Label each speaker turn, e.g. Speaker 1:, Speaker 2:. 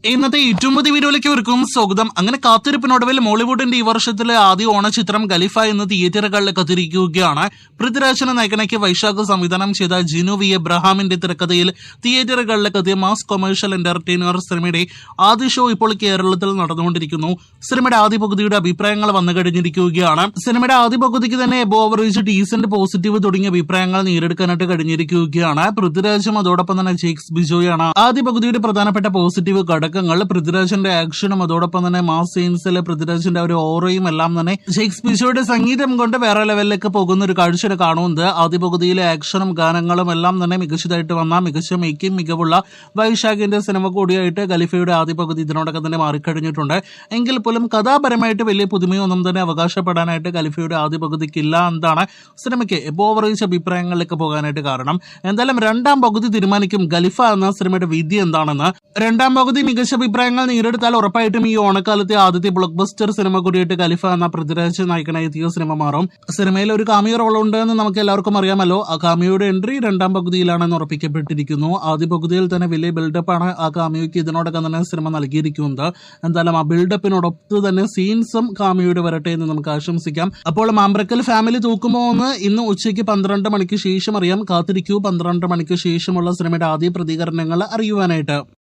Speaker 1: ഇന്നത്തെ ഏറ്റവും പുതിയ വീഡിയോയിലേക്ക് ഇവർക്കും സ്വാഗതം. അങ്ങനെ കാത്തിരിപ്പിനൊടുവിൽ മോളിവുഡിന്റെ ഈ വർഷത്തിലെ ആദ്യ ഓണചിത്രം ഖലീഫ എന്ന തിയേറ്ററുകളിലേക്ക് എത്തിയിരിക്കുകയാണ്. പൃഥ്വിരാജിനെ നായകനാക്കി വൈശാഖ് സംവിധാനം ചെയ്ത ജിനു വി എബ്രഹാമിന്റെ തിരക്കഥയിൽ തിയേറ്ററുകളിലേക്ക് എത്തിയ മാസ് കൊമേഴ്ഷ്യൽ എന്റർടൈനർ സിനിമയുടെ ആദ്യ ഷോ ഇപ്പോൾ കേരളത്തിൽ നടന്നുകൊണ്ടിരിക്കുന്നു. സിനിമയുടെ ആദ്യ പകുതിയുടെ അഭിപ്രായങ്ങൾ വന്നു കഴിഞ്ഞിരിക്കുകയാണ്. സിനിമയുടെ ആദ്യ പകുതിക്ക് തന്നെ എബോ ആവറേജ്, ഡീസന്റ്, പോസിറ്റീവ് തുടങ്ങിയ അഭിപ്രായങ്ങൾ നേടിയെടുക്കാനായിട്ട് കഴിഞ്ഞിരിക്കുകയാണ്. പൃഥ്വിരാജും അതോടൊപ്പം തന്നെ ജെയ്ക്സ് ബിജോയാണ് ആദ്യ പകുതിയുടെ പ്രധാനപ്പെട്ട പോസിറ്റീവ് ഘടകങ്ങൾ. പൃഥ്വിരാജിന്റെ ആക്ഷനും അതോടൊപ്പം തന്നെ മാസ് സീൻസിലെ പൃഥ്വിരാജിന്റെ ഒരു ഓറയും എല്ലാം തന്നെ ജെയ്ക്സ് ബിജോയുടെ സംഗീതം കൊണ്ട് വേറെ ലെവലിലേക്ക് പോകുന്ന ഒരു കാഴ്ചയുടെ കാണുന്നത്. ആദ്യ പകുതിയിലെ ആക്ഷനും ഗാനങ്ങളും എല്ലാം തന്നെ മികച്ചതായിട്ട് വന്ന മികച്ച മേക്കിംഗ് മികവുള്ള വൈശാഖിന്റെ സിനിമ കൂടിയായിട്ട് ഖലീഫയുടെ ആദ്യ പകുതി ഇതിനോടൊപ്പം തന്നെ മാറിക്കഴിഞ്ഞിട്ടുണ്ട്. എങ്കിൽ പോലും കഥാപരമായിട്ട് വലിയ പുതുമയൊന്നും തന്നെ അവകാശപ്പെടാനായിട്ട് ഖലീഫയുടെ ആദ്യ പകുതിക്കില്ല എന്നതാണ് സിനിമയ്ക്ക് എബോ ആവറേജ് അഭിപ്രായങ്ങളിലേക്ക് പോകാനായിട്ട് കാരണം. എന്തായാലും രണ്ടാം പകുതി തീരുമാനിക്കും ഖലീഫ എന്ന സിനിമയുടെ വിധി എന്താണെന്ന്. രണ്ടാം പകുതി മികച്ച അഭിപ്രായങ്ങൾ നേടിയെടുത്താൽ ഉറപ്പായിട്ടും ഈ ഓണക്കാലത്തെ ആദ്യത്തെ ബ്ലോക്ക് ബസ്റ്റർ സിനിമ കൂടിയിട്ട് ഖലീഫ എന്ന പൃഥ്വിരാജ് നായകനായി എത്തിയ സിനിമ മാറും. സിനിമയിൽ ഒരു കാമിയോ റോൾ ഉണ്ട് എന്ന് നമുക്ക് എല്ലാവർക്കും അറിയാമല്ലോ. ആ കാമിയോയുടെ എൻട്രി രണ്ടാം പകുതിയിലാണെന്ന് ഉറപ്പിക്കപ്പെട്ടിരിക്കുന്നു. ആദ്യ പകുതിയിൽ തന്നെ വലിയ ബിൽഡപ്പാണ് ആ കാമിയോയ്ക്ക് ഇതിനോടൊപ്പം തന്നെ സിനിമ നൽകിയിരിക്കുന്നത്. എന്തായാലും ആ ബിൽഡപ്പിനോടൊപ്പം തന്നെ സീൻസും കാമിയോയുടെ വരട്ടെ എന്ന് നമുക്ക് ആശംസിക്കാം. അപ്പോൾ മാമ്പ്രക്കൽ ഫാമിലി തൂക്കുമോ എന്ന് ഇന്ന് ഉച്ചയ്ക്ക് 12 മണിക്ക് ശേഷം അറിയാം. കാത്തിരിക്കൂ 12 മണിക്ക് ശേഷമുള്ള സിനിമയുടെ ആദ്യ പ്രതികരണങ്ങൾ അറിയുവാനായിട്ട്.